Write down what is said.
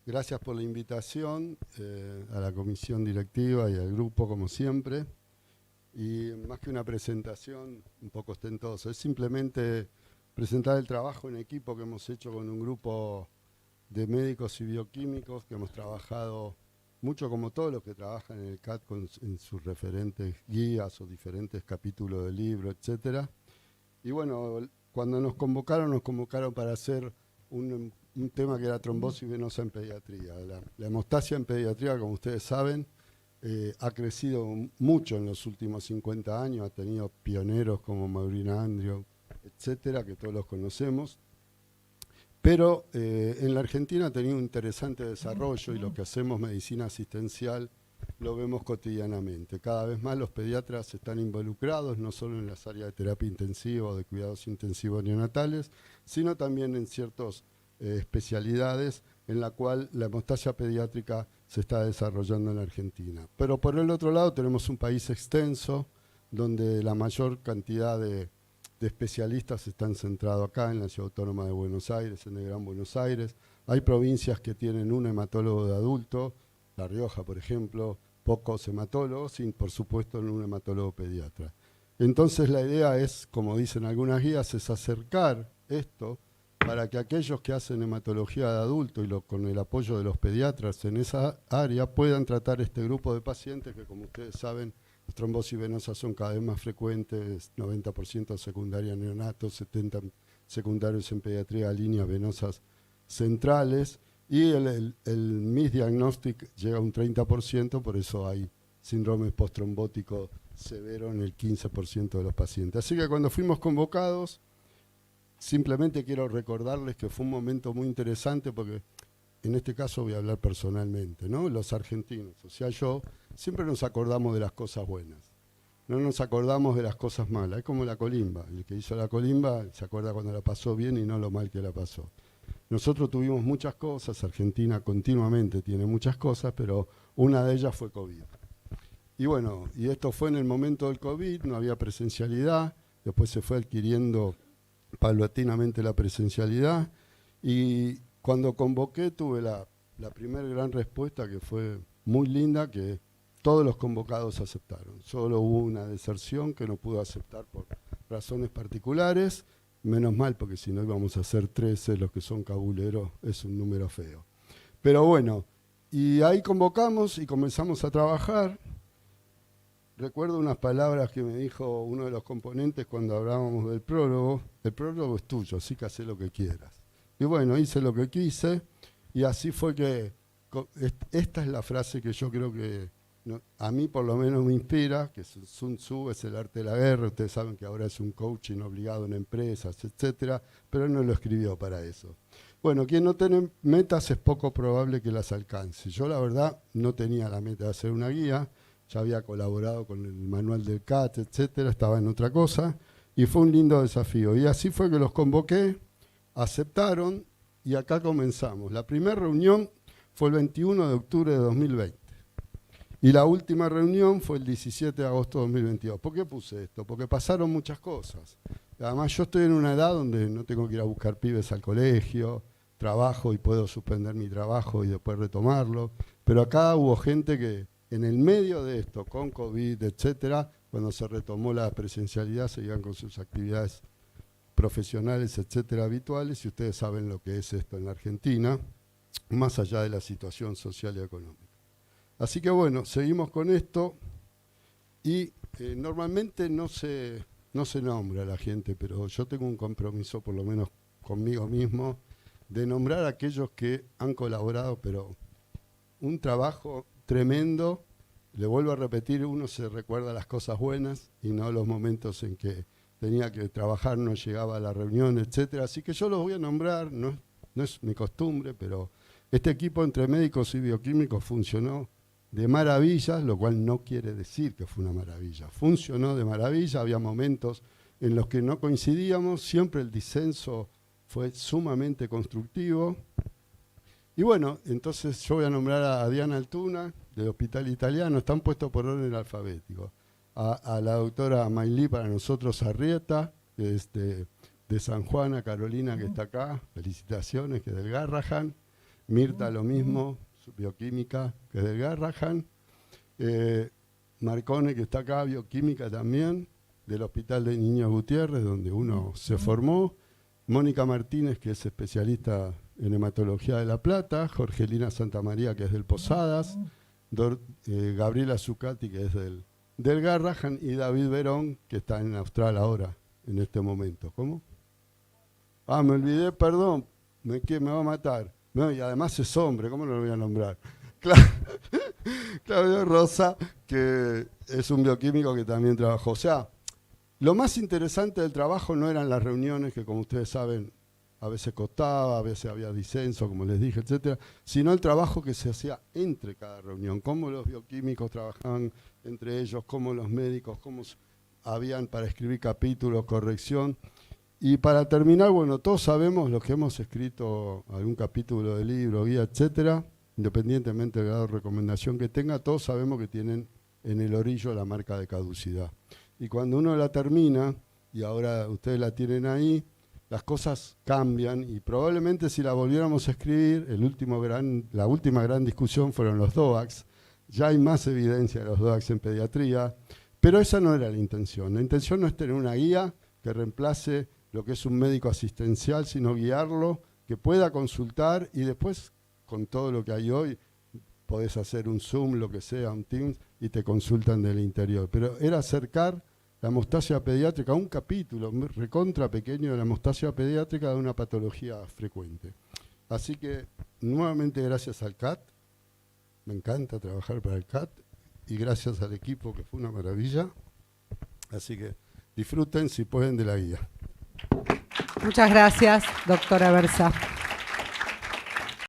Gracias por la invitación a la comisión directiva y al grupo, como siempre. Y más que una presentación un poco ostentosa, es simplemente presentar el trabajo en equipo que hemos hecho con un grupo de médicos y bioquímicos que hemos trabajado mucho, como todos los que trabajan en el CAT, en sus referentes guías o diferentes capítulos del libro, etcétera. Y bueno, cuando nos convocaron para hacer un tema que era trombosis venosa en pediatría. La hemostasia en pediatría, como ustedes saben, ha crecido mucho en los últimos 50 años, ha tenido pioneros como Maureen Andrew, etcétera, que todos los conocemos. Pero en la Argentina ha tenido un interesante desarrollo y lo que hacemos medicina asistencial lo vemos cotidianamente. Cada vez más los pediatras están involucrados, no solo en las áreas de terapia intensiva o de cuidados intensivos neonatales, sino también en ciertas especialidades en la cual la hemostasia pediátrica se está desarrollando en la Argentina. Pero por el otro lado tenemos un país extenso, donde la mayor cantidad de especialistas están centrados acá en la Ciudad Autónoma de Buenos Aires, en el Gran Buenos Aires. Hay provincias que tienen un hematólogo de adulto, La Rioja, por ejemplo, pocos hematólogos y, por supuesto, un hematólogo pediatra. Entonces la idea es, como dicen algunas guías, es acercar esto para que aquellos que hacen hematología de adulto y con el apoyo de los pediatras en esa área puedan tratar este grupo de pacientes que, como ustedes saben, las trombosis venosas son cada vez más frecuentes, 90% secundaria en neonatos, 70% secundarios en pediatría, líneas venosas centrales, y el misdiagnostic llega a un 30%, por eso hay síndrome postrombótico severo en el 15% de los pacientes. Así que cuando fuimos convocados, simplemente quiero recordarles que fue un momento muy interesante porque en este caso voy a hablar personalmente, ¿no? Los argentinos, o sea, yo, siempre nos acordamos de las cosas buenas, no nos acordamos de las cosas malas. Es como la colimba, el que hizo la colimba se acuerda cuando la pasó bien y no lo mal que la pasó. Nosotros tuvimos muchas cosas, Argentina continuamente tiene muchas cosas, pero una de ellas fue COVID. Y bueno, y esto fue en el momento del COVID, no había presencialidad, después se fue adquiriendo paulatinamente la presencialidad, y cuando convoqué tuve la primera gran respuesta, que fue muy linda, que todos los convocados aceptaron. Solo hubo una deserción que no pudo aceptar por razones particulares, menos mal, porque si no íbamos a ser 13 los que son cabuleros, es un número feo. Pero bueno, y ahí convocamos y comenzamos a trabajar. Recuerdo unas palabras que me dijo uno de los componentes cuando hablábamos del prólogo. El prólogo es tuyo, así que haz lo que quieras. Y bueno, hice lo que quise, y así fue que esta es la frase que yo creo que a mí por lo menos me inspira, que Sun Tzu es el arte de la guerra. Ustedes saben que ahora es un coaching obligado en empresas, etcétera, pero él no lo escribió para eso. Bueno, quien no tiene metas es poco probable que las alcance. Yo la verdad no tenía la meta de hacer una guía, ya había colaborado con el manual del CAT, etcétera, estaba en otra cosa, y fue un lindo desafío. Y así fue que los convoqué, aceptaron, y acá comenzamos. La primera reunión fue el 21 de octubre de 2020. Y la última reunión fue el 17 de agosto de 2022. ¿Por qué puse esto? Porque pasaron muchas cosas. Además, yo estoy en una edad donde no tengo que ir a buscar pibes al colegio, trabajo y puedo suspender mi trabajo y después retomarlo. Pero acá hubo gente que en el medio de esto, con COVID, etcétera, cuando se retomó la presencialidad, seguían con sus actividades profesionales, etcétera, habituales, y ustedes saben lo que es esto en la Argentina, más allá de la situación social y económica. Así que bueno, seguimos con esto, y normalmente no se nombra a la gente, pero yo tengo un compromiso, por lo menos conmigo mismo, de nombrar a aquellos que han colaborado, pero un trabajo tremendo. Le vuelvo a repetir, uno se recuerda las cosas buenas y no los momentos en que tenía que trabajar, no llegaba a la reunión, etcétera. Así que yo los voy a nombrar, no es mi costumbre, pero este equipo entre médicos y bioquímicos funcionó de maravilla, lo cual no quiere decir que fue una maravilla. Funcionó de maravilla, había momentos en los que no coincidíamos, siempre el disenso fue sumamente constructivo. Y bueno, entonces yo voy a nombrar a Diana Altuna, del Hospital Italiano, están puestos por orden alfabético. A la doctora Mailí, para nosotros Arrieta, que es de San Juan, a Carolina, que está acá, felicitaciones, que es del Garrahan. Mirta lo mismo, su bioquímica, que es del Garrahan. Marcone, que está acá, bioquímica también, del Hospital de Niños Gutiérrez, donde uno se formó. Mónica Martínez, que es especialista en hematología de La Plata. Jorgelina Santamaría, que es del Posadas. Gabriela Zuccati, que es del Garrahan. Y David Verón, que está en Austral ahora, en este momento. ¿Cómo? Ah, me olvidé, perdón, me va a matar. No, y además es hombre, ¿cómo no lo voy a nombrar? Claudio Rosa, que es un bioquímico que también trabajó. O sea, lo más interesante del trabajo no eran las reuniones, que como ustedes saben, a veces costaba, a veces había disenso, como les dije, etcétera, sino el trabajo que se hacía entre cada reunión, cómo los bioquímicos trabajaban entre ellos, cómo los médicos, cómo habían para escribir capítulos, corrección. Y para terminar, bueno, todos sabemos, los que hemos escrito algún capítulo de libro, guía, etcétera, independientemente del grado de recomendación que tenga, todos sabemos que tienen en el orillo la marca de caducidad. Y cuando uno la termina, y ahora ustedes la tienen ahí, las cosas cambian y probablemente si la volviéramos a escribir, la última gran discusión fueron los DOACs. Ya hay más evidencia de los DOACs en pediatría, pero esa no era la intención. La intención no es tener una guía que reemplace lo que es un médico asistencial, sino guiarlo, que pueda consultar y después, con todo lo que hay hoy, podés hacer un Zoom, lo que sea, un Teams, y te consultan del interior. Pero era acercar la hemostasia pediátrica a un capítulo recontra pequeño de la hemostasia pediátrica de una patología frecuente. Así que, nuevamente, gracias al CAT. Me encanta trabajar para el CAT. Y gracias al equipo, que fue una maravilla. Así que disfruten, si pueden, de la guía. Muchas gracias, doctora Versa.